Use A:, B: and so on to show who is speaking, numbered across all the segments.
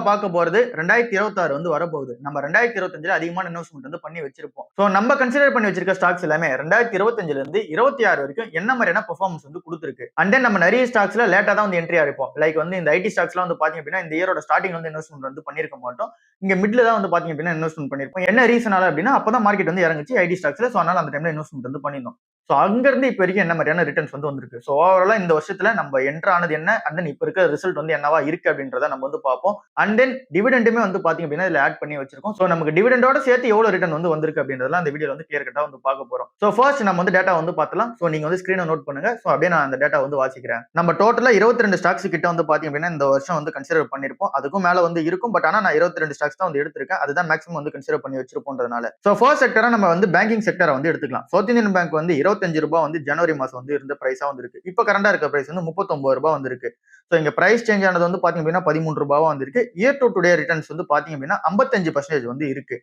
A: பார்க்க போறது 2026 வந்து வரப்போகுது. நம்ம 2025ல அதிகமான இன்வெஸ்ட்மென்ட் வந்து பண்ணி வச்சிருப்போம். சோ நம்ம கன்சிடர் பண்ணி வச்சிருக்க ஸ்டாக்ஸ் எல்லாமே 2025ல இருந்து 26 வரைக்கும் என்ன மாதிரியான பெர்ஃபார்மன்ஸ் வந்து குடுத்திருக்கு. அண்ட் தென் நம்ம நிறைய ஸ்டாக்ஸ்ல லேட்டா தான் வந்து என்ட்ரி ஆயிருப்போம். லைக் வந்து இந்த ஐடி ஸ்டாக்ஸ்லாம் வந்து பாத்தீங்க அப்படின்னா இந்த இயரோட ஸ்டார்டிங் வந்து இன்வெஸ்ட்மென்ட் வந்து பண்ணிருக்க மாட்டோம். இங்க மிட்ல தான் வந்து பாத்தீங்க அப்படின்னா இன்வெஸ்ட்மென்ட் பண்ணிருப்போம். என்ன ரீசனால அப்படின்னா அப்பதான் மார்க்கெட் வந்து இறங்குச்சு ஐடி ஸ்டாக்ஸ்ல. சோ அதனால அந்த டைம்ல இன்வெஸ்ட்மென்ட் வந்து பண்ணிருந்தோம். சோ அங்க இருந்து இப்ப வரைக்கும் என்ன மாதிரியான ரிட்டர்ன்ஸ் வந்து வந்திருக்கு. சோ ஓவராலா இந்த வருஷத்துல நம்ம என்டர் ஆனது என்ன, அண்ட் தென் இப்ப இருக்க ரிசல்ட் வந்து என்னவா இருக்கு அப்படின்றத நம்ம வந்து பார்ப்போம். அண்ட் தென் டிவிடெண்டுமே வந்து பாத்தீங்க அப்படின்னா இதுல ஆட் பண்ணி வச்சிருக்கோம். சோ நமக்கு டிவிடெண்டோட சேர்த்து எவ்வளவு ரிட்டர்ன் வந்து வந்திருக்கு அப்படின்றதெல்லாம் அந்த வீடியோல வந்து கிளியர் கட்டா வந்து பார்க்க போறோம். சோ ஃபர்ஸ்ட் நம்ம வந்து டேட்டா வந்து பார்த்தலாம். சோ நீங்க வந்து ஸ்கிரீனை நோட் பண்ணுங்க. சோ அப்படியே நான் அந்த டேட்டா வந்து வாசிக்கிறேன். நம்ம டோட்டலா 22 ஸ்டாக்ஸ் கிட்ட வந்து பாத்தீங்க அப்படின்னா இந்த வருஷம் வந்து கன்சிடர் பண்ணிருப்போம். அதுக்கும் மேல வந்து இருக்கும். பட் ஆனா நான் 22 ஸ்டாக்ஸ் தான் வந்து எடுத்திருக்கேன். அதுதான் மேக்ஸிமம் வந்து கன்சிடர் பண்ணி வச்சிருப்போம்ன்றதுனால. சோ ஃபர்ஸ்ட் செக்டரா நம்ம வந்து பேங்கிங் செக்டரை வந்து எடுத்துக்கலாம். சவுத் இந்தியன் பேங்க் வந்து ₹25 வந்து ஜனவரி மாசம் வந்து இருந்த பிரைஸா வந்து இருக்கு. இப்ப கரண்டா இருக்க பிரைஸ் வந்து ₹39 வந்து இருக்கு. சோ இங்க பிரைஸ் சேஞ்ச் ஆனது வந்து பாத்தீங்க அப்படின்னா ₹13 வந்திருக்கு. இயர் டு டுடே ரிட்டர்ன்ஸ் வந்து பாத்தீங்க அப்படின்னா 55% வந்து இருக்கு.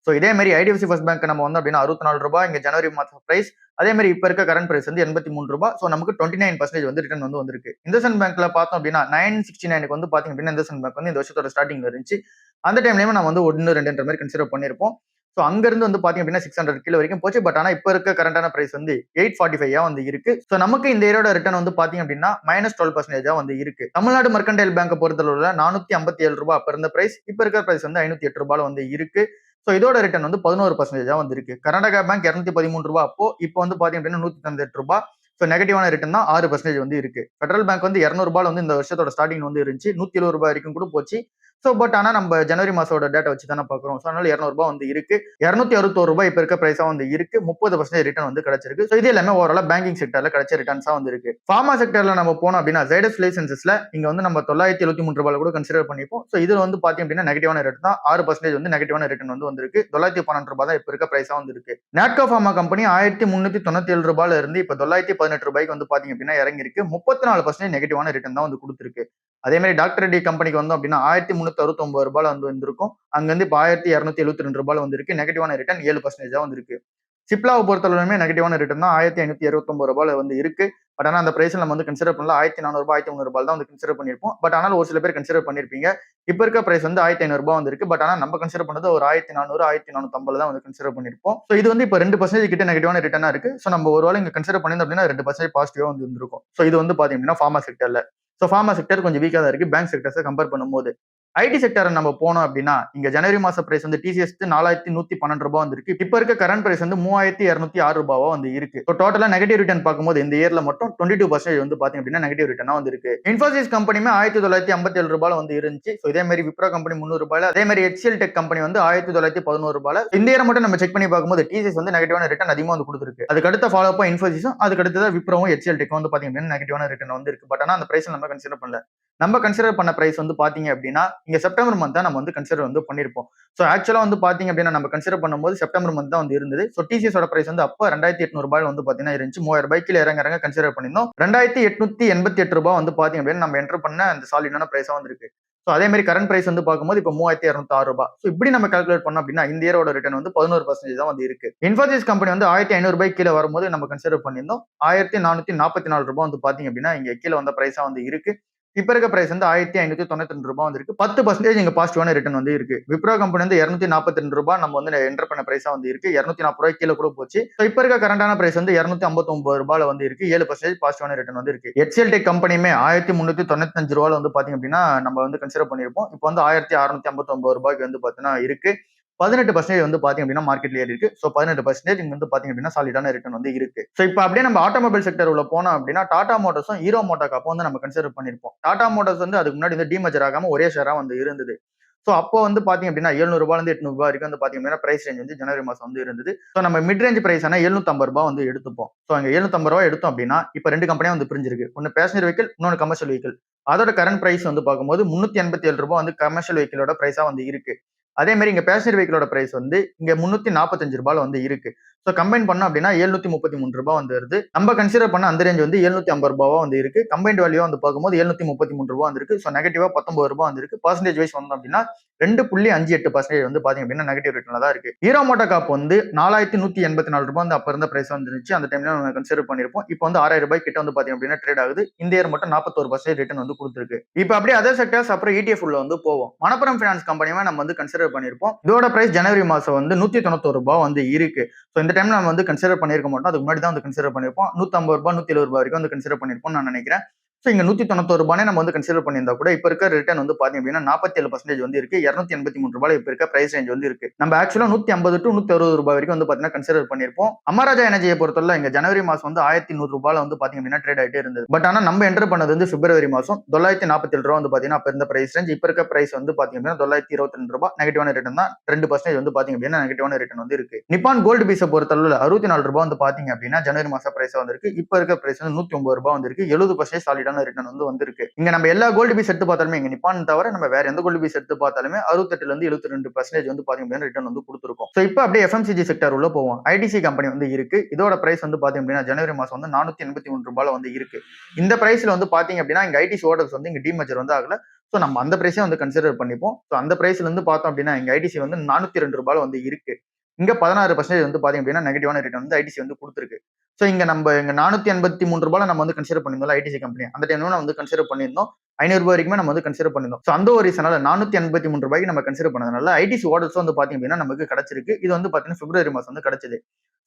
A: சோ இதே மாதிரி ஐடிஎஃப்சி ஃபர்ஸ்ட் பேங்க் நம்ம வந்து அப்படின்னா ₹64 இங்க ஜனவரி மாசம் பிரைஸ். அதே மாதிரி இப்ப இருக்க கரண்ட் பிரைஸ் வந்து ₹83. சோ நமக்கு 29% வந்து ரிட்டர்ன் வந்து வந்திருக்கு. இந்தசன் பேங்க்ல பார்த்தோம் அப்படின்னா 969க்கு வந்து பாத்தீங்க அப்படின்னா இந்தசன் பேங்க் வந்து இந்த வருஷத்தோட ஸ்டார்டிங்ல இருந்துச்சு. அந்த டைம்லயுமே நம்ம வந்து 1 2ன்ற மாதிரி கன்சிடர் பண்ணிருப்போம். சோ அங்க இருந்து வந்து பாத்தீங்க அப்படின்னா 600 கிலோ வரைக்கும் போச்சு. பட் ஆனா இப்ப இருக்க கரண்டான பிரைஸ் வந்து 845 வந்து இருக்கு. சோ நமக்கு இந்த இயரோட ரிட்டர்ன் வந்து பாத்தீங்க அப்படின்னா -12% வந்து இருக்கு. தமிழ்நாடு மர்கண்டைல் பேங்க் பொறுத்தளவுல ₹457 அப்ப இருந்த பிரைஸ். இப்ப இருக்க பிரைஸ் வந்து ₹508 வந்து இருக்கு. சோ இதோட ரிட்டர்ன் வந்து 11% வந்து இருக்கு. கர்நாடகா பேங்க் ₹213 அப்போ இப்போ வந்து பாத்தீங்க அப்படின்னா ₹198. சோ நெகட்டிவான ரிட்டர்ன் தான் 6% வந்து இருக்கு. பெடரல் பேங்க் வந்து ₹200 வந்து இந்த வருஷத்தோட ஸ்டார்டிங் வந்து இருந்துச்சு. ₹170 வரைக்கும் கூட போச்சு. சோ பட் ஆனா நம்ம ஜனவரி மாசோட டேட்டா வச்சு தானே பாக்குறோம். சோ அதனால ₹200 வந்து இருக்கு. ₹261 இப்ப இருக்க பிரைஸா வந்து இருக்கு. 30% ரிட்டர்ன் வந்து கிடைச்சிருக்கு. சோ இது எல்லாமே ஓவராலா பேங்கிங் செக்டர்ல கிடைச்ச ரிட்டர்ன்ஸா வந்து இருக்கு. ஃபார்மா செக்டர்ல நம்ம போனோம் அப்படின்னா ஜைடஸ் லைசன்சஸ்ல இங்க வந்து நம்ம ₹973 கூட கன்சிடர் பண்ணிப்போம். சோ இதுல வந்து பாத்தீங்க அப்படின்னா நெகட்டிவான ரிட்டர்ன் தான் 6% வந்து நெகட்டிவான ரிட்டர்ன் வந்து வந்திருக்கு. ₹912 தான் இப்ப இருக்க பிரைஸா வந்து இருக்கு. நாட்கோ ஃபார்மா கம்பெனி ₹1397 இருந்து இப்ப ₹918 வந்து பாத்தீங்க அப்படின்னா இறங்கி இருக்கு. 34% நெகட்டிவான ரிட்டர்ன் தான் வந்து கொடுத்திருக்கு. அதே மாதிரி டாக்டர் ரெட்டி கம்பெனிக்கு வந்தோம் அப்படின்னா ₹1369 வந்து வந்திருக்கும். அங்க இருந்து இப்ப ₹1272 வந்திருக்கு. நெகட்டிவான ரிட்டர்ன் 7% வந்து இருக்கு. சிப்லாவை பொறுத்தளவுமே நெகட்டிவான ரிட்டர்ன் தான் ₹1569 வந்து இருக்கு. பட் ஆனா அந்த பிரைஸ் நம்ம வந்து கன்சிடர் பண்ணல. ₹1400 ₹1300 தான் வந்து கன்சிடர் பண்ணிருப்போம். பட் ஆனாலும் ஒரு சில பேர் கன்சிடர் பண்ணிருப்பீங்க. இப்ப இருக்க பிரைஸ் வந்து ₹1500 வந்து இருக்கு. பட் ஆனா நம்ம கன்சிடர் பண்ணது ஒரு 1400 1450 தான் வந்து கன்சிடர் பண்ணிருப்போம். சோ இது வந்து இப்ப 2% கிட்ட நெகட்டிவான ரிட்டர்னா இருக்கு. சோ நம்ம ஒருவேளை இங்க கன்சிடர் பண்ணிருந்தோம் அப்படின்னா 2% பாசிட்டிவா வந்து இருந்திருக்கும். சோ இது வந்து பாத்தீங்க அப்படின்னா ஃபார்மா செக்டர்ல. சோ ஃபார்மா செக்டர் கொஞ்சம் வீக்கா தான் இருக்கு பேங்க் செக்டர்ஸை கம்பேர் பண்ணும்போது. ஐடி செக்டர் நம்ம போனோம் அப்படின்னா இங்க ஜனவரி மாச பிரைஸ் வந்து டிசிஎஸ் ₹4112 வந்து இருக்கு. இப்ப இருக்க கரண்ட் பிரைஸ் வந்து ₹3206 வந்து இருக்கு. டோட்டலா நெகட்டிவ் ரிட்டர்ன் பார்க்கும்போது இந்த இயர்ல மட்டும் 22% வந்து பாத்தீங்க அப்படின்னா நெகட்டிவ் ரிட்டர்னா வந்து இருக்கு. இன்ஃபோசிஸ் கம்பெனியுமே ₹1957 வந்து இருந்துச்சு. சோ இதே மாதிரி விப்ரோ கம்பெனி ₹300. அதே மாதிரி HCL டெக் கம்பெனி வந்து ₹1911. இந்த இயர் மட்டும் நம்ம செக் பண்ணி பார்க்கும்போது டிசிஎஸ் வந்து நெகட்டிவான ரிட்டர்ன் அதிகமா வந்து கொடுத்துருக்கு. அதுக்கு அடுத்த ஃபாலோ அப்பா இன்ஃபோசிஸும் அதுக்கு அடுத்தது விப்ரோவும் HCL டெக் வந்து பாத்தீங்க அப்படின்னா நெகட்டிவான ரிட்டர்ன் வந்து இருக்கு. பட் ஆனா அந்த பிரைஸ் நம்ம கன்சிடர் பண்ணல. நம்ம கன்சிடர் பண்ண பிரைஸ் வந்து பாத்தீங்க அப்படின்னா இங்க செப்டம்பர் மந்த் தான் நம்ம வந்து கன்சிடர் வந்து பண்ணிருப்போம். சோ ஆக்சுவலா வந்து பாத்தீங்க அப்படின்னா நம்ம கன்சிடர் பண்ணும்போது செப்டம்பர் மந்த் தான் வந்து இருந்தது. சோ டிசிஎஸோட பிரைஸ் வந்து அப்ப ₹2800 வந்து பாத்தீங்கன்னா இருந்துச்சு. ₹3000 கீழ இறங்க கன்சிடர் பண்ணிருந்தோம். ₹2888 வந்து பாத்தீங்க அப்படின்னா நம்ம என்டர் பண்ண அந்த சாலிடான பிரைஸா வந்து இருக்கு. சோ அதே மாதிரி கரண்ட் பிரைஸ் வந்து பார்க்கும்போது இப்ப ₹3206. சோ இப்படி நம்ம கால்குலேட் பண்ணோம் அப்படின்னா இந்த இயரோட ரிட்டர்ன் வந்து 11% தான் வந்து இருக்கு. இன்ஃபோசிஸ் கம்பெனி வந்து ₹1500 கீழ வரும்போது நம்ம கன்சிடர் பண்ணிருந்தோம். ₹1444 வந்து பாத்தீங்க அப்படின்னா இங்க கீழ வந்த பிரைஸா வந்து இருக்கு. இப்ப இருக்க பிரைஸ் வந்து ₹1592 வந்து இருக்கு. 10% இங்க பாசிட்டிவான ரிட்டர்ன் வந்து இருக்கு. விப்ரோ கம்பெனி வந்து ₹242 நம்ம வந்து என்டர் பண்ண பிரைஸா வந்து இருக்கு. ₹240 கீழ கூட போச்சு. இப்ப இருக்க கரண்டான பிரைஸ் வந்து ₹259 வந்து இருக்கு. 7% பாசிட்டிவான ரிட்டர்ன் வந்து இருக்கு. HCL டெக் கம்பெனியுமே ₹1395 வந்து பாத்தீங்க அப்படின்னா நம்ம வந்து கன்சிடர் பண்ணிருப்போம். இப்போ வந்து ₹1659 வந்து பாத்தீங்கன்னா இருக்கு. 18% வந்து பாத்தீங்க அப்படின்னா மார்க்கெட்ல ஏறி இருக்கு. சோ 18% இங்க வந்து பாத்தீங்க அப்படின்னா சாலிடான ரிட்டர்ன் வந்து இருக்கு. சோ இப்போ அப்படியே நம்ம ஆட்டோமொபைல் செக்டர் உள்ள போனோம் அப்படின்னா டாடா மோட்டார்ஸும் ஹீரோ மோட்டோகார்ப்பும் வந்து நம்ம கன்சிடர் பண்ணிருப்போம். டாடா மோட்டார்ஸ் வந்து அதுக்கு முன்னாடி வந்து டிமர்ஜர் ஆகாம ஒரே ஷேரா வந்து இருந்தது. சோ அப்போ வந்து பாத்தீங்க அப்படின்னா ₹700 இருந்து ₹800 வரைக்கும் வந்து பாத்தீங்க அப்படின்னா பிரைஸ் ரேஞ்ச் வந்து ஜனவரி மாசம் வந்து இருந்தது. சோ நம்ம மிட் ரேஞ்ச் பிரைஸ் ஆனா ₹750 வந்து எடுத்துப்போம். சோ அங்க ₹750 எடுத்தோம் அப்படின்னா இப்ப 2 கம்பெனியா வந்து பிரிஞ்சிருக்கு. ஒன்னு பேசஞ்சர் வெஹிக்கிள், இன்னொன்னு கமர்ஷியல் வெஹிக்கிள். அதோட கரண்ட் பிரைஸ் வந்து பார்க்கும்போது ₹387 வந்து கமர்ஷியல் வெஹிக்கிளோட பிரைஸா வந்து இருக்கு. அதே மாதிரி இங்க பேசஞ்சர் வெஹிக்கிளோட பிரைஸ் வந்து இங்க ரூ. 345 வந்து இருக்கு. ஸோ கம்பைன் பண்ணோம் அப்படின்னா ரூ. 733 வந்து வருது. நம்ம கன்சிடர் பண்ண அந்த ரேஞ்ச் வந்து ரூ. 750 வந்து இருக்கு. கம்பைன்ட் வேல்யூ வந்து பார்க்கும்போது ரூ. 733 வந்து இருக்கு. ஸோ நெகட்டிவா ரூ. 19 வந்து இருக்கு. பர்சன்டேஜ் வைஸ் வந்தோம் அப்படின்னா 2.58% வந்து பாத்தீங்க அப்படின்னா நெகட்டிவ் ரிட்டர்ன்ல தான் இருக்கு. ஹீரோ மோட்டோ காப் வந்து ரூ. 4184 வந்து அப்ப இருந்த பிரைஸ் வந்துருச்சு. அந்த டைம்ல நம்ம கன்சிடர் பண்ணிருப்போம். இப்போ வந்து ரூ. 6000 கிட்ட வந்து பாத்தீங்க அப்படின்னா ட்ரேட் ஆகுது. இந்த இயர் மட்டும் 41% ரிட்டர்ன் வந்து கொடுத்துருக்கு. இப்போ அப்படியே அதர் செக்டர்ஸ் அப்புறம் ETF உள்ள வந்து போவோம். மணப்புரம் ஃபைனான்ஸ் கம்பெனியுமே நம்ம வந்து கன்சிடர் பண்ணிருப்போம். இதோட பிரைஸ் ஜனவரி மாசம் வந்து ரூ. 191 வந்து இருக்கு. ஸோ இந்த டைம்ல நம்ம வந்து கன்சிடர் பண்ணிருக்க மாட்டோம். அதுக்கு முன்னாடி தான் வந்து கன்சிடர் பண்ணிருப்போம். ரூ. 150 ரூ. 170 வரைக்கும் வந்து கன்சிடர் பண்ணிருப்போம் நான் நினைக்கிறேன். ஸோ இங்க ரூ. 191 நம்ம வந்து கன்சிடர் பண்ணியிருந்தா கூட இப்ப இருக்க ரிட்டர்ன் வந்து பாத்தீங்க அப்படின்னா 47% வந்து இருக்கு. ரூ. 283 இப்ப இருக்க பிரைஸ் ரேஞ்ச் வந்து இருக்கு. நம்ம ஆக்சுவலா ரூ. 150 to ரூ. 160 வரைக்கும் வந்து பாத்தீங்கன்னா கன்சிடர் பண்ணிருப்போம். அமராஜா எனர்ஜியை பொறுத்தவரை இங்க ஜனவரி மாசம் வந்து ரூ. 1100 வந்து பாத்தீங்க அப்படின்னா ட்ரேட் ஆயிட்டே இருந்தது. பட் ஆனா நம்ம என்டர் பண்ணது வந்து பிப்ரவரி மாசம் ரூ. 947 வந்து பாத்தீங்கன்னா அப்ப இருந்த பிரைஸ் ரேஞ்ச். இப்ப இருக்க பிரைஸ் வந்து பாத்தீங்க அப்படின்னா ரூ. 922 நெகட்டிவான ரிட்டர்ன் தான். 2% வந்து பாத்தீங்க அப்படின்னா நெகட்டிவான ரிட்டர்ன் வந்து இருக்கு. நிப்பான் கோல்டு பீஸை பொறுத்தளவு ரூ. 64 வந்து பாத்தீங்க அப்படின்னா ஜனவரி மாசம் பிரைஸ் வந்திருக்கு. இப்ப இருக்க பிரைஸ் வந்து ரூ. 109 வந்து இருக்கு. 70% சாலிடான ரிட்டர்ன் வந்து வந்திருக்கு. இங்க நம்ம எல்லா கோல்டு பீஸ் எடுத்து பார்த்தாலுமே இங்க நிப்பான் தவிர நம்ம வேற எந்த கோல்டு பீஸ் எடுத்து பார்த்தாலுமே 68 இருந்து 72% வந்து பாத்தீங்க ரிட்டர்ன் வந்து கொடுத்துருக்கோம். சோ இப்போ அப்படியே FMCG செக்டர் உள்ள போவோம். ITC கம்பெனி வந்து இருக்கு. இதோட பிரைஸ் வந்து பாத்தீங்க அப்படின்னா ஜனவரி மாசம் வந்து ரூ. 483 வந்து இருக்கு. இந்த பிரைஸ்ல வந்து பாத்தீங்க அப்படின்னா இங்க ITC ஓர்டர்ஸ் வந்து இங்க டிமேஜர் வந்து ஆகல. சோ நம்ம அந்த பிரைஸே வந்து கன்சிடர் பண்ணிப்போம். சோ அந்த பிரைஸ்ல இருந்து பார்த்தோம் அப்படின்னா இங்க ITC வந்து ரூ. 402 வந்து இருக்கு. இங்க 16% வந்து பாத்தீங்க அப்படின்னா நெகட்டிவான ரிட்டர்ன் வந்து ITC வந்து கொடுத்துருக்கு. சோ இங்க நம்ம இங்க ரூ. 483 நம்ம வந்து கன்சிடர் பண்ணிருந்தோம் ITC கம்பெனி. அந்த டைம்ல நம்ம வந்து கன்சிடர் பண்ணிருந்தோம். ரூ. 500 வரைக்குமே நம்ம வந்து கன்சிடர் பண்ணிருந்தோம். சோ அந்த ஒரு ரீசனால ரூ. 483 நம்ம கன்சிடர் பண்ணதுனால ITC ஆர்டர்ஸ் வந்து பாத்தீங்க அப்படின்னா நமக்கு கிடைச்சிருக்கு. இது வந்து பாத்தீங்கன்னா பிப்ரவரி மாசம் வந்து கிடைச்சது.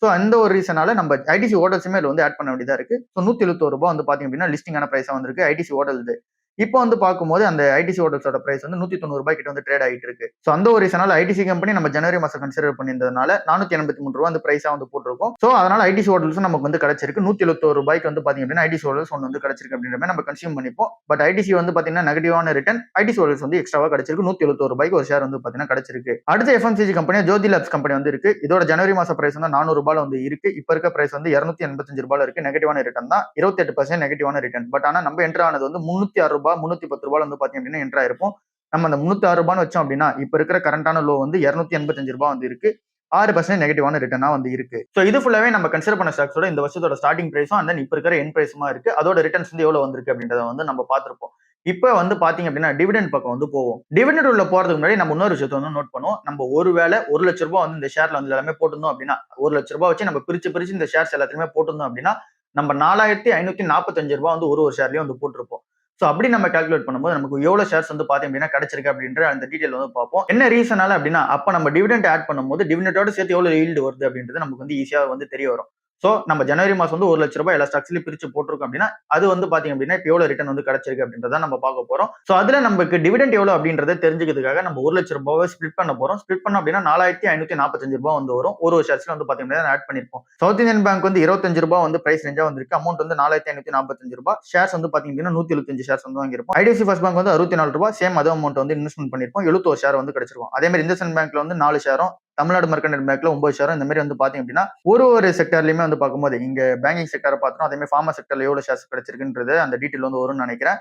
A: சோ அந்த ஒரு ரீசனால நம்ம ITC ஆர்டர்ஸுமே வந்து ஆட் பண்ண வேண்டியதா இருக்கு. சோ ரூ. 171 வந்து பாத்தீங்க அப்படின்னா லிஸ்டிங் ஆன பிரைஸா வந்திருக்கு ITC ஆர்டர்ஸ். இப்போ வந்து பார்க்கும்போது அந்த ITC ஓட பிரைஸ் வந்து ரூ. 190 கிட்ட வந்து ட்ரேட் ஆகிட்டு இருக்கு. சோ அந்த ஒரு ரீசனால ITC கம்பெனி நம்ம ஜனவரி மாசம் கன்சிடர் பண்ணியிருந்ததுனால ரூ. 483 அந்த பிரைஸா வந்து போட்டிருக்கோம். சோ அதனால ITC ஓடல்ஸும் நமக்கு வந்து கிடைச்சிருக்கு. ரூ. 171 வந்து பாத்தீங்க அப்படின்னா ITC ஓடல்ஸ் ஒன்று வந்து கிடைச்சிருக்கு அப்படின்ற மாதிரி நம்ம கன்சியூம் பண்ணிப்போம். பட் ITC வந்து பாத்தீங்கன்னா நெகட்டிவான ரிட்டர்ன். ITC ஓடல்ஸ் வந்து எக்ஸ்ட்ராவா கிடைச்சிருக்கு. ரூ. 171 ஒரு ஷேர் வந்து பாத்தீங்கன்னா கிடைச்சிருக்கு. அடுத்த FMCG கம்பெனி ஜோதி லேப்ஸ் கம்பெனி வந்து இருக்கு. இதோட ஜனவரி மாச பிரைஸ் வந்து ரூ. 400 வந்து இருக்கு. இப்ப இருக்க பிரைஸ் வந்து ரூ. 285 இருக்கு. நெகட்டிவான ரிட்டர்ன் தான். 28% நெகட்டிவான ரிட்டர்ன். பட் ஆனா நம்ம என்டர் ஆனது வந்து ரூ. 306 வந்து பாத்தீங்க அப்படின்னா என்டர் ஆயிருப்போம். நம்ம அந்த ரூ. 306 வச்சோம் அப்படின்னா இப்ப இருக்கிற கரண்டான லோ வந்து ரூ. 285 வந்து இருக்கு. 6% நெகட்டிவான ரிட்டர்னா வந்து இருக்கு. சோ இது ஃபுல்லாவே நம்ம கன்சிடர் பண்ண ஸ்டாக்ஸோட இந்த வருஷத்தோட ஸ்டார்டிங் பிரைஸும் அண்ட் தென் இப்ப இருக்கிற எண்ட் பிரைஸுமா இருக்கு. அதோட ரிட்டர்ன்ஸ் வந்து எவ்வளவு வந்திருக்கு அப்படின்றத வந்து நம்ம பார்த்திருப்போம். இப்ப வந்து பாத்தீங்க அப்படின்னா டிவிடெண்ட் பக்கம் வந்து போவோம். டிவிடெண்ட் உள்ள போறதுக்கு முன்னாடி நம்ம இன்னொரு விஷயத்தை வந்து நோட் பண்ணுவோம். நம்ம ஒருவேளை ரூ. 1,00,000 வந்து இந்த ஷேர்ல வந்து எல்லாமே போட்டிருந்தோம் அப்படின்னா ரூ. 1,00,000 வச்சு நம்ம பிரிச்சு இந்த ஷேர்ஸ் எல்லாத்தையுமே போட்டிருந்தோம் அப்படின்னா நம்ம ரூ. 4,545 வந்து ஒரு ஷேர்லயும் வந்து போட்டிருப்போம். சோ அப்படி நம்ம கால்குலேட் பண்ணும்போது நமக்கு எவ்வளவு ஷேர்ஸ் வந்து பாத்தீங்க அப்படின்னா கிடைச்சிருக்கு அப்படின்ற அந்த டீடைல் வந்து பார்ப்போம். என்ன ரீசனால அப்படின்னா அப்ப நம்ம டிவிடெண்ட் ஆட் பண்ணும்போது டிவிடெண்டோட சேர்த்து எவ்வளவு ஈல்டு வருது அப்படின்றது நமக்கு வந்து ஈஸியா வந்து தெரிய வரும். சோ நம்ம ஜனவரி மாசம் வந்து ரூ. 1,00,000 எல்லா ஸ்டாக்ஸ்லயும் பிரிச்சு போட்டிருக்கோம் அப்படின்னா அது வந்து பாத்தீங்க அப்படின்னா இப்ப எவ்வளவு ரிட்டர்ன் வந்து கிடைச்சிருக்கு அப்படின்றத நம்ம பார்க்க போறோம். சோ அதுல நமக்கு டிவிடெண்ட் எவ்வளவு அப்படின்றத தெரிஞ்சுக்கிறதுக்காக நம்ம ரூ. 1,00,000 ஸ்பிளிட் பண்ண போறோம். ஸ்பிளிட் பண்ணோம் அப்படின்னா ரூ. 4,545 வந்து வரும். ஒரு ஷேர்ஸ்ல வந்து பாத்தீங்க அப்படின்னா ஆட் பண்ணிருப்போம். சவுத் இந்தியன் பேங்க் வந்து ரூ. 25 வந்து பிரைஸ் ரேஞ்சா வந்திருக்கு. அமௌண்ட் வந்து ரூ. 4,545. ஷேர்ஸ் வந்து பாத்தீங்க அப்படின்னா 175 ஷேர்ஸ் வந்து வாங்கிருப்போம். IDFC ஃபர்ஸ்ட் பேங்க் வந்து ரூ. 64 சேம் அதே அமௌண்ட் வந்து இன்வெஸ்ட்மெண்ட் பண்ணிருப்போம். 71 ஷேர் வந்து கிடைச்சிருக்கும். அதே மாதிரி இந்தசன் பேங்க்ல வந்து 4 ஷேரும் தமிழ்நாடு மெர்கன்டைல் பேங்க்ல 9 ஷேரும் இந்த மாதிரி வந்து பாத்தீங்க அப்படின்னா ஒரு செக்டர்லயுமே வந்து பார்க்கும்போது இங்க பேங்கிங் செக்டரை பார்த்தோம். அதே மாதிரி ஃபார்மா செக்டர்ல எவ்வளவு ஷேர்ஸ் கிடைச்சிருக்குன்றது அந்த டீடைல் வந்து வரும்னு நினைக்கிறேன்.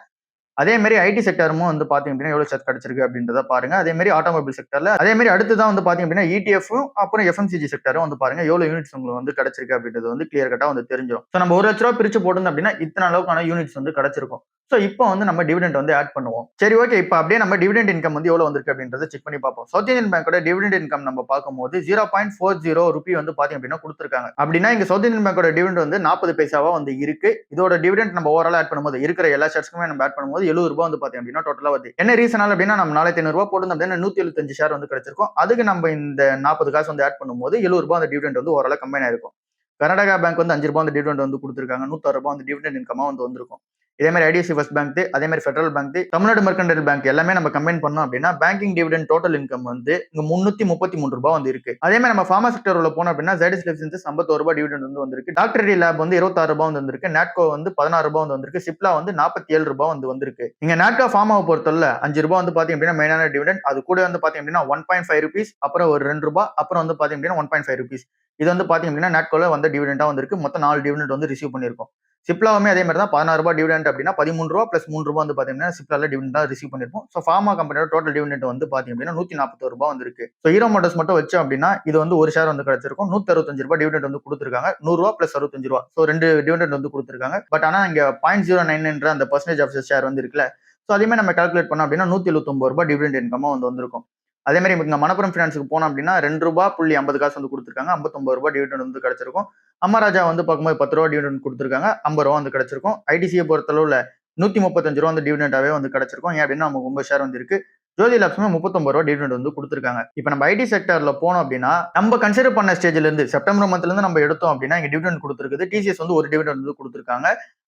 A: அதே மாதிரி ஐடி செக்டரும் வந்து பாத்தீங்க அப்படின்னா எவ்வளவு ஷேர்ஸ் கிடைச்சிருக்கு அப்படின்றத பாருங்க. அதே மாதிரி ஆட்டோமொபைல் செக்டர்ல அதே மாதிரி அடுத்துதான் வந்து பாத்தீங்க அப்படின்னா ETF அப்புறம் FMCG செக்டரும் வந்து பாருங்க எவ்வளவு யூனிட்ஸ் உங்களுக்கு வந்து கிடைச்சிருக்கு அப்படின்றது வந்து கிளியர் கட்டா வந்து தெரிஞ்சிடும். சோ நம்ம ரூ. 1,00,000 பிரிச்சு போட்டோம் அப்படின்னா இத்தனை அளவுக்கான யூனிட்ஸ் வந்து கிடைச்சிருக்கும். சோ இப்போ வந்து நம்ம டிவிடெண்ட் வந்து ஆட் பண்ணுவோம். சரி ஓகே, இப்போ அப்படியே நம்ம டிவிடெண்ட் இன்கம் வந்து எவ்வளவு வந்திருக்கு அப்படின்றத செக் பண்ணி பார்ப்போம். சவுத் இந்தியன் பேங்கோட டிவிடெண்ட் இன்கம் நம்ம பார்க்கும்போது 0.40 ரூபி வந்து பாத்தீங்க அப்படின்னா கொடுத்துருக்காங்க. அப்படின்னா இங்க சவுத் இந்தியன் பேங்கோட டிவிடெண்ட் வந்து 40 பைசாவா வந்து இருக்கு. இதோட டிவிடெண்ட் நம்ம ஓவரால் ஆட் பண்ணும்போது இருக்கிற எல்லா ஷேர்ஸ்க்குமே நம்ம ஆட் பண்ணும்போது ரூ. 70 வந்து பாத்தீங்க அப்படின்னா டோட்டலா வருது. என்ன ரீசனால அப்படின்னா நம்ம ரூ. 4,500 போட்டு அப்படின்னா 175 ஷேர் வந்து கிடைச்சிருக்கும். அதுக்கு நம்ம இந்த 40 காசு வந்து ஆட் பண்ணும்போது ரூ. 70 அந்த டிவிடெண்ட் வந்து ஓரளவு கம்பைன் ஆயிருக்கும். கர்நாடகா பேங்க் வந்து ரூ. 5 அந்த டிவிடெண்ட் வந்து கொடுத்துருக்காங்க. ரூ. 106 அந்த டிவிடெண்ட் இன்கமா வந்து வந்திருக்கும். இதே மாதிரி IDFC ஃபர்ஸ்ட் பேங்க், அதே மாதிரி federal bank, Tamil Nadu mercantile bank எல்லாமே நம்ம கம்பைன் பண்ணோம் அப்படின்னா பேங்கிங் டிவிடெண்ட் டோட்டல் இன்கம் வந்து இங்க ரூ. 333 வந்து இருக்கு. அதே மாதிரி நம்ம ஃபார்மா செக்டர் உள்ள போனோம் அப்படின்னா ஜைடஸ் லைஃப் சயின்சஸ் ரூ. 51 டிவிடெண்ட் வந்து வந்திருக்கு. டாக்டர் ரெட்டி லேப் வந்து ரூ. 26 வந்து வந்திருக்கு. நாட்கோ வந்து ரூ. 16 வந்து வந்திருக்கு. சிப்லா வந்து ரூ. 47 வந்து வந்திருக்கு. இங்க நாட்கோ ஃபார்மாவை பொறுத்தவரை ரூ. 5 வந்து பாத்தீங்க அப்படின்னா மெயினான டிவிடெண்ட். அது கூட வந்து பாத்தீங்க அப்படின்னா 1.5 rupees, அப்புறம் ஒரு ரூ. 2, அப்புறம் வந்து பாத்தீங்க அப்படின்னா 1.5 rupees. இது வந்து பாத்தீங்க அப்படின்னா நாட்கோல வந்து டிவிடெண்டா வந்திருக்கு. மொத்தம் 4 டிவிடெண்ட் வந்து ரிசீவ் பண்ணிருக்கோம். சிப்லாவுமே அதே மாதிரி தான் 16 ரூபாய் டிவிடெண்ட் அப்படின்னா 13 ரூபா பிளஸ் 3 ரூபா வந்து பாத்தீங்கன்னா சிப்லால டிவிடெண்ட் தான் ரிசீவ் பண்ணிருப்போம். ஸோ ஃபார்மா கம்பெனியோட டோட்டல் டிவிடெண்ட் வந்து பாத்தீங்க அப்படின்னா 141 ரூபாய் வந்திருக்கு. ஸோ ஹீரோ மோட்டர்ஸ் மட்டும் வச்சோம் அப்படின்னா இது வந்து ஒரு ஷேர் வந்து கிடைச்சிருக்கும். 165 ரூபாய் டிவிடெண்ட் வந்து கொடுத்துருக்காங்க. 100 ரூபா பிளஸ் 65 ரூபா. ஸோ 2 டிவிடெண்ட் வந்து கொடுத்துருக்காங்க. பட் ஆனா இங்க 0.09 அந்த பர்சன்டேஜ் ஆஃப் ஷேர் வந்து இருக்குல்ல. ஸோ அதே மாதிரி நம்ம கால்குலேட் பண்ணோம் அப்படின்னா 179 ரூபாய் டிவிடெண்ட் இன்கமா வந்து வந்திருக்கும். அதே மாதிரி இங்க மணப்புரம் ஃபினான்ஸுக்கு போனோம் அப்படின்னா 2 ரூபாய் புள்ளி 50 காசு வந்து கொடுத்துருக்காங்க. 59 ரூபாய் டிவிடெண்ட் வந்து கிடைச்சிருக்கும். அமராஜா வந்து பார்க்கும்போது 10 ரூபாய் டிவிடெண்ட் கொடுத்துருக்காங்க. 50 ரூபா வந்து கிடைச்சிருக்கும். ஐடிசியை பொறுத்தளவுல 135 ரூபா வந்து டிவிடெண்டாவே வந்து கிடைச்சிருக்கும். ஏன் அப்படின்னா நமக்கு 9 ஷேர் வந்து இருக்கு. ஜோதி லேப்ஸுமே 39 ரூபா டிவிடெண்ட் வந்து கொடுத்துருக்காங்க. இப்போ நம்ம ஐடி செக்டர்ல போனோம் அப்படின்னா நம்ம கன்சிடர் பண்ண ஸ்டேஜ்ல இருந்து செப்டம்பர் மந்த்ல இருந்து நம்ம எடுத்தோம் அப்படின்னா இங்க டிவிடெண்ட் கொடுத்துருக்குது. டிசிஎஸ் வந்து ஒரு டிவிடெண்ட் வந்து கொடுத்துருக்காங்க.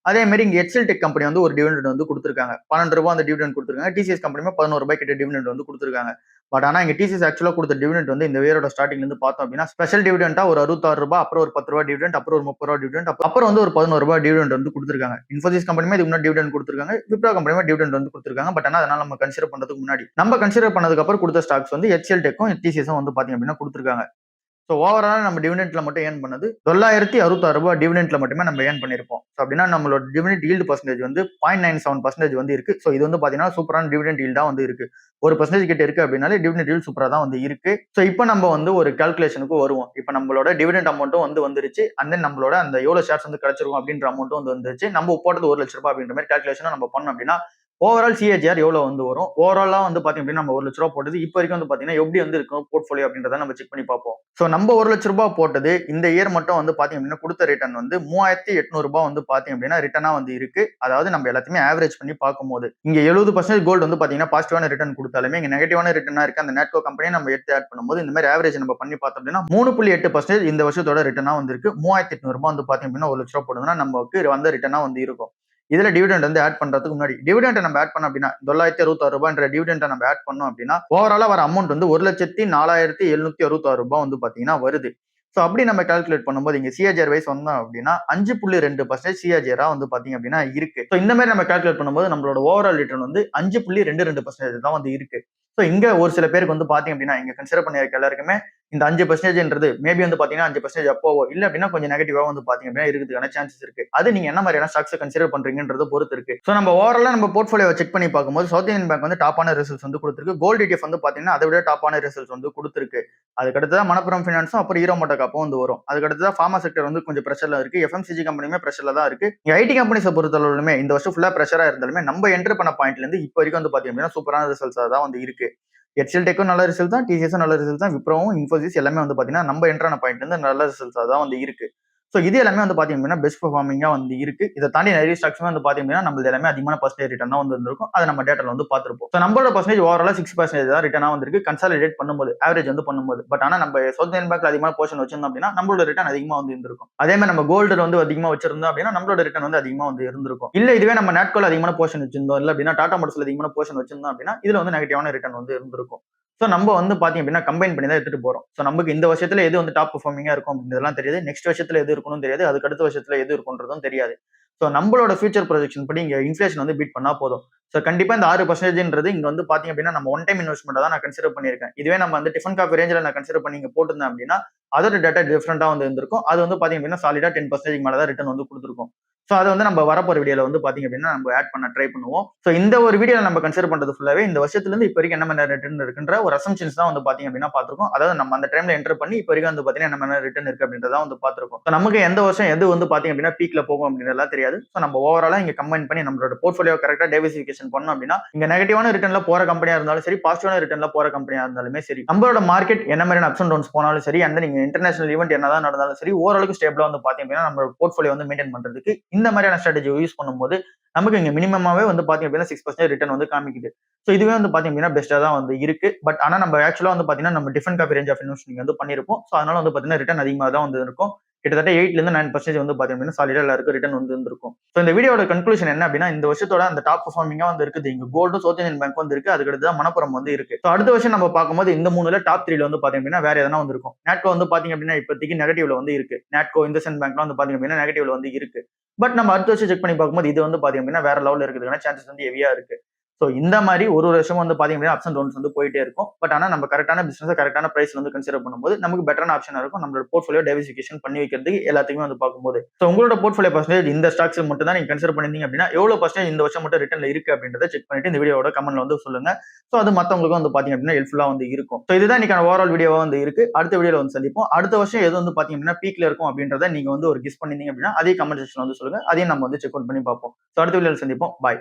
A: அதே மாதிரி இங்க எக்ஸல் டெக் கம்பெனி வந்து ஒரு டிவிடெண்ட் வந்து கொடுத்துருக்காங்க. 12 ரூபாய் அந்த டிவிடெண்ட் கொடுத்துருக்காங்க. டிசிஎஸ் கம்பெனியுமே 11 ரூபாய் கிட்ட டிவிடெண்ட் வந்து கொடுத்துருக்காங்க. பட் ஆனா இங்க டிசிஎஸ் ஆக்சுவலா கொடுத்த டிவிடெண்ட் வந்து இந்த இயரோட ஸ்டார்டிங்ல இருந்து பார்த்தோம் அப்படின்னா ஸ்பெஷல் டிவிடெண்டா ஒரு 66 ரூபாய், அப்புறம் ஒரு 10 ரூபாய் டிவிடெண்ட், அப்புறம் ஒரு 30 ரூபாய் டிவிடெண்ட், அப்புறம் வந்து ஒரு 11 ரூபாய் டிவிடெண்ட் வந்து கொடுத்துருக்காங்க. இன்ஃபோசிஸ் கம்பெனியுமே இதுக்கு முன்னாடி டிவிடெண்ட் கொடுத்துருக்காங்க. விப்ரோ கம்பெனியுமே டிவிடெண்ட் வந்து கொடுத்துருக்காங்க. பட் ஆனா அதனால நம்ம கன்சிடர் பண்றதுக்கு முன்னாடி நம்ம கன்சிடர் பண்ணதுக்கு அப்புறம் கொடுத்த ஸ்டாக்ஸ் வந்து எச்எல் டெக்கும் டிசிஎஸும் வந்து பாத்தீங்க அப்படின்னா கொடுத்துருக்காங்க. ஸோ ஓவரால் நம்ம டிவிடெண்ட்ல மட்டும் ஏர்ன் பண்ணது 966 ரூபாய் டிவிடெண்ட்ல மட்டுமே நம்ம ஏர்ன் பண்ணிருப்போம். ஸோ அப்படின்னா நம்மளோட டிவிடெண்ட் ஈல்டு பர்சன்டேஜ் வந்து 0.97% வந்து இருக்கு. ஸோ இது வந்து பாத்தீங்கன்னா சூப்பரான டிவிடெண்ட் ஈல்டா வந்து இருக்கு. 1% கிட்ட இருக்கு அப்படின்னாலே டிவிடெண்ட் ஈல்டு சூப்பரா தான் வந்து இருக்கு. ஸோ இப்போ நம்ம வந்து ஒரு கால்குலேஷனுக்கு வருவோம். இப்போ நம்மளோட டிவிடெண்ட் அமௌண்ட்டும் வந்து வந்துருச்சு. அண்ட் தென் நம்மளோட அந்த எவ்வளவு ஷேர்ஸ் வந்து கிடைச்சிருக்கும் அப்படின்ற அமௌண்ட்டும் வந்து வந்துருச்சு. நம்ம போட்டது 1 லட்ச ரூபாய் அப்படின்ற மாதிரி கால்குலேஷன் நம்ம பண்ணோம் அப்படின்னா ஓவரால் சிஏஜிஆர் எவ்வளவு வந்து வரும்? ஓவராலா வந்து பாத்தீங்க அப்படின்னா நம்ம 1 லட்ச ரூபாய் போட்டது இப்போ வரைக்கும் வந்து பாத்தீங்கன்னா எப்படி வந்து இருக்கும் போர்ட்ஃபோலியோ அப்படின்றத நம்ம செக் பண்ணி பார்ப்போம். ஸோ நம்ம 1 லட்ச ரூபாய் போட்டது இந்த இயர் மட்டும் வந்து பாத்தீங்க அப்படின்னா கொடுத்த ரிட்டர்ன் வந்து 3800 ரூபாய் வந்து பாத்தீங்க அப்படின்னா ரிட்டர்னா வந்து இருக்கு. அதாவது நம்ம எல்லாத்தையுமே ஆவரேஜ் பண்ணி பார்க்கும்போது இங்க 70% கோல்டு வந்து பாத்தீங்கன்னா பாசிட்டிவான ரிட்டர்ன் கொடுத்தாலுமே இங்க நெகட்டிவான ரிட்டர்னா இருக்கு. அந்த நேட்கோ கம்பெனியை நம்ம எடுத்து ஆட் பண்ணும்போது இந்த மாதிரி ஆவரேஜ் நம்ம பண்ணி பார்த்தோம் அப்படின்னா 3.8% இந்த வருஷத்தோட ரிட்டர்னா வந்து இருக்கு. 3800 ரூபாய் வந்து பாத்தீங்க அப்படின்னா 1 லட்ச ரூபாய் போடுதுன்னா நமக்கு வந்த ரிட்டர்னா வந்து இருக்கும். இதுல டிவிடெண்ட் வந்து ஆட் பண்றதுக்கு முன்னாடி டிவிடெண்ட் நம்ம ஆட் பண்ணோம் அப்படின்னா 966 ரூபாய்ன்ற டிவிடெண்ட் நம்ம ஆட் பண்ணோம் அப்படின்னா ஓவராலா வர அமௌண்ட் வந்து 1,04,766 ரூபாய் வந்து பாத்தீங்கன்னா வருது. ஸோ அப்படி நம்ம கால்குலேட் பண்ணும்போது இங்க சிஏஜிஆர் வைஸ் வந்தோம் அப்படின்னா 5.2% சிஏஜிஆரா வந்து பாத்தீங்க அப்படின்னா இருக்கு. ஸோ இந்த மாதிரி நம்ம கால்குலேட் பண்ணும்போது நம்மளோட ஓவரால் ரிட்டர்ன் வந்து 5.22% தான் வந்து இருக்கு. ஸோ இங்க ஒரு சில பேருக்கு வந்து பாத்தீங்க அப்படின்னா இங்க கன்சிடர் பண்ணிருக்க எல்லாருக்குமே இந்த 5%ன்றது மேபி வந்து பாத்தீங்கன்னா 5% அப்போவோ இல்ல அப்படின்னா கொஞ்சம் நெகட்டிவா வந்து பாத்தீங்க அப்படின்னா இருக்கிறதுக்கான சான்சஸ் இருக்கு. அது நீங்க என்ன மாதிரியான ஸ்டாக்ஸ் கன்சிடர் பண்றீங்கன்றத பொறுத்து இருக்கு. ஸோ நம்ம ஓவராலா நம்ம போர்ட்ஃபோலியோ செக் பண்ணி பார்க்கும்போது சவுத் இந்தியன் பேங்க் வந்து டாப்பான ரிசல்ட்ஸ் வந்து கொடுத்துருக்கு. கோல்டு ETF வந்து பாத்தீங்கன்னா அதை விட டாப்பான ரிசல்ட்ஸ் வந்து கொடுத்துருக்கு. அதுக்கடுத்து மணப்புரம் ஃபினான்ஸும் அப்புறம் ஹீரோ மோட்டோகாப்பும் வந்து வரும். அதுக்கடுத்து ஃபார்மா செக்டர் வந்து கொஞ்சம் பிரஷர்ல இருக்கு. எஃப்எம்சிஜி கம்பெனியுமே பிரஷர்ல தான் இருக்கு. ஐடி கம்பெனிஸை பொறுத்தளவுமே இந்த வருஷம் ஃபுல்லா பிரஷரா இருந்தாலுமே நம்ம என்டர் பண்ண பாயிண்ட்ல இருந்து இப்போ வரைக்கும் வந்து பாத்தீங்க அப்படின்னா சூப்பரான ரிசல்ட்ஸ் தான் வந்து இருக்கு. எச்எல் டெக்கும் நல்ல ரிசல்ட் தான், டிசிஎஸும் நல்ல ரிசல்ட் தான், விப்ரோவும் இன்ஃபோசிஸ் எல்லாமே வந்து பாத்தீங்கன்னா நம்ம என்ட்ரான பாயிண்ட்ல இருந்து நல்ல ரிசல்ட்ஸ் தான் வந்து இருக்கு. ஸோ இது எல்லாமே வந்து பாத்தீங்க அப்படின்னா பெஸ்ட் பெர்ஃபார்மிங்கா வந்து இருக்கு. இதை தாண்டி நிறைய ஸ்டாக்ஸ் வந்து பாத்தீங்க அப்படின்னா நம்ம எல்லாமே அதிகமான பர்சன்டேஜ் ரிட்டர்ன் தான் வந்து இருந்திருக்கும். அதை நம்ம டேட்டால வந்து பார்த்திருப்போம். ஸோ நம்மளோட பர்சன்டேஜ் ஓவராலா 6% தான் ரிட்டர்னா வந்திருக்கு கன்சாலிடேட் பண்ணும்போது ஆவரேஜ் வந்து பண்ணும்போது. பட் ஆனா நம்ம சவுத் இந்தியன் பேங்க்ல அதிகமான போர்ஷன் வச்சிருந்தோம் அப்படின்னா நம்மளோட ரிட்டர்ன் அதிகமா வந்து இருந்திருக்கும். அதே மாதிரி நம்ம கோல்டு வந்து அதிகமா வச்சிருந்தோம் அப்படின்னா நம்மளோட ரிட்டர்ன் வந்து அதிகமா வந்து இருந்திருக்கும். இல்ல இதுவே நம்ம நேட்கோல அதிகமான போர்ஷன் வச்சிருந்தோம் இல்ல அப்படின்னா டாடா மோட்டர்ஸ்ல அதிகமான போர்ஷன் வச்சிருந்தோம் அப்படின்னா இதுல வந்து நெகட்டிவான ரிட்டர்ன் வந்து இருந்திருக்கும். ஸோ நம்ம வந்து பாத்தீங்க அப்படின்னா கம்பைன் பண்ணி தான் எடுத்துட்டு போறோம். ஸோ நமக்கு இந்த வருஷத்துல எது வந்து டாப் பெர்ஃபார்மிங்கா இருக்கும் அப்படின்றதெல்லாம் தெரியாது. நெக்ஸ்ட் வருஷத்துல எது இருக்கணும் தெரியாது. அதுக்கு அடுத்த வருஷத்துல எது இருக்கும்ன்றதும் தெரியாது. ஸோ நம்மளோட ஃபியூச்சர் ப்ரொஜெக்ஷன் படி இங்க இன்ஃபிளேஷன் வந்து பீட் பண்ணா போதும். ஸோ கண்டிப்பா இந்த 6%ன்றது இங்க வந்து பாத்தீங்க அப்படின்னா நம்ம ஒன் டைம் இன்வெஸ்ட்மெண்ட் தான் நான் கன்சிடர் பண்ணிருக்கேன். இதுவே நம்ம வந்து டிஃபன் காஃபி ரேஞ்சில் நான் கன்சிடர் பண்ணி இங்க போட்டிருந்தேன் அப்படின்னா அதோட டேட்டா டிஃபரெண்டா வந்து இருந்திருக்கும். அது வந்து பாத்தீங்க அப்படின்னா சாலிடா 10% மேல தான் ரிட்டர்ன் வந்து கொடுத்துருக்கும். ஸோ அதை வந்து நம்ம வரப்போற வீடியோல வந்து பாத்தீங்க அப்படின்னா நம்ம ஆட் பண்ண ட்ரை பண்ணுவோம். ஸோ இந்த ஒரு வீடியோல நம்ம கன்சிடர் பண்றது ஃபுல்லாவே இந்த வருஷத்துல இருந்து இப்போ வரைக்கும் என்ன மாதிரி ரிட்டர்ன் இருக்குன்ற ஒரு அசம்ஷன்ஸ் தான் வந்து பாத்தீங்க அப்படின்னா பாத்துருக்கோம். அதாவது நம்ம அந்த டைம்ல என்டர் பண்ணி இப்போ வரைக்கும் வந்து பாத்தீங்கன்னா என்ன மாதிரி ரிட்டர்ன் இருக்கு அப்படின்றத வந்து பாத்துருக்கோம். ஸோ நமக்கு எந்த வருஷம் எது வந்து பாத்தீங்க அப்படின்னா பீக்ல போகும் அப்படின்றதெல்லாம் தெரியாது. ஸோ நம்ம ஓவராலா இங்க கம்பைன் பண்ணி நம்மளோட போர்ட்ஃபோலியோ கரெக்டா டைவர்சிஃபிகேஷன் பண்ணோம் அப்படின்னா இங்க நெகட்டிவான ரிட்டர்ன்ல போற கம்பெனியா இருந்தாலும் சரி, பாசிட்டிவான ரிட்டர்ன்ல போற கம்பெனியா இருந்தாலுமே சரி, நம்மளோட மார்க்கெட் என்ன மாதிரியான அப்ஸ் அண்ட் டவுன்ஸ் போனாலும் சரி, அந்த நீங்க இன்டர்நேஷனல் ஈவெண்ட் என்னதான் நடந்தாலும் சரி, ஓரளவுக்கு ஸ்டேபிளா வந்து பாத்தீங்க அப்படின்னா நம்ம போர்ட்ஃபோலியோ வந்து மெயின்டைன் பண்றதுக்கு இந்த மாதிரியான ஸ்ட்ராட்டஜி யூஸ் பண்ணும்போது நமக்கு இங்க மினிமமாவே வந்து பாத்தீங்க அப்படின்னா 6% ரிட்டர்ன் வந்து காமிக்குது. ஸோ இதுவே வந்து பாத்தீங்க அப்படின்னா பெஸ்டா தான் வந்து இருக்கு. பட் ஆனா நம்ம ஆக்சுவலா வந்து பாத்தீங்கன்னா நம்ம different copy range of investment வந்து பண்ணிருப்போம். ஸோ அதனால வந்து பாத்தீங்கன்னா ரிட்டர்ன் அதிகமாக தான் வந்து இருக்கும். கிட்டத்தட்ட 8 ல இருந்து 9% வந்து பாத்தீங்கன்னா சாலிடா எல்லாருக்கும் ரிட்டர்ன் வந்து இருந்திருக்கும். ஸோ இந்த வீடியோட கன்க்ளூஷன் என்ன அப்படின்னா இந்த வருஷத்தோட அந்த டாப் பெர்ஃபார்மிங்கா வந்து இருக்குது. இங்க கோல்டும் சவுத் இந்தியன் பேங்க் வந்து இருக்கு. அதுக்கு அடுத்து மணப்புரம் வந்து இருக்கு. ஸோ அடுத்த வருஷம் நம்ம பார்க்கும்போது இந்த 3ல டாப் 3ல வந்து பாத்தீங்க அப்படின்னா வேற எதனா வந்து இருக்கும். நாட்கோ வந்து பாத்தீங்க அப்படின்னா இப்போதைக்கு நெகட்டிவ்ல வந்து இருக்கு. நாட்கோ இண்டஸ்இண்ட் பேங்க்லாம் வந்து பாத்தீங்க அப்படின்னா நெகட்டிவ்ல வந்து இருக்கு. பட் நம்ம அடுத்த வருஷம் செக் பண்ணி பார்க்கும்போது இது வந்து பாத்தீங்க அப்படின்னா வேற லெவல்ல இருக்கிறதுக்கான சான்சஸ் வந்து ஹெவியா இருக்கு. ஸோ இந்த மாதிரி ஒரு வருஷமும் வந்து பாத்தீங்க அப்படின்னா அப்ஸ் அண்ட் டவுன்ஸ் வந்து போயிட்டே இருக்கும். பட் ஆனா நம்ம கரெக்டான பிசினஸ் கரெக்டான பிரைஸ் வந்து கன்சிடர் பண்ணும்போது நமக்கு பெட்டரான ஆப்ஷனா இருக்கும். நம்மளோட போர்ட்ஃபோலியோ டைவர்சிஃபிகேஷன் பண்ணி வைக்கிறதுக்கு எல்லாத்துக்குமே வந்து பார்க்கும்போது. ஸோ உங்களோட போர்ட்ஃபோலியோ பர்சன்டேஜ் இந்த ஸ்டாக்ஸ் மட்டும் தான் நீங்க கன்சிடர் பண்ணிருந்தீங்க அப்படின்னா எவ்வளவு பர்சன்டேஜ் இந்த வருஷம் மட்டும் ரிட்டர்ன்ல இருக்கு அப்படின்றத செக் பண்ணிட்டு இந்த வீடியோட கமெண்ட்ல வந்து சொல்லுங்க. ஸோ அது மத்தவங்களுக்கும் வந்து பாத்தீங்க அப்படின்னா ஹெல்ப்ஃபுல்லா வந்து இருக்கும். ஸோ இதுதான் இன்னைக்கான ஓவரால் வீடியோவா வந்து இருக்கு. அடுத்த வீடியோல வந்து சந்திப்போம். அடுத்த வருஷம் எது வந்து பாத்தீங்க அப்படின்னா பீக்ல இருக்கும் அப்படின்றத நீங்க வந்து ஒரு கிஸ் பண்ணிருந்தீங்க அப்படின்னா அதே கமெண்ட் செக்ஷன்ல வந்து சொல்லுங்க. அதையும் நம்ம வந்து செக் அவுட் பண்ணி பார்ப்போம். ஸோ அடுத்த வீடியோல சந்திப்போம். பாய்.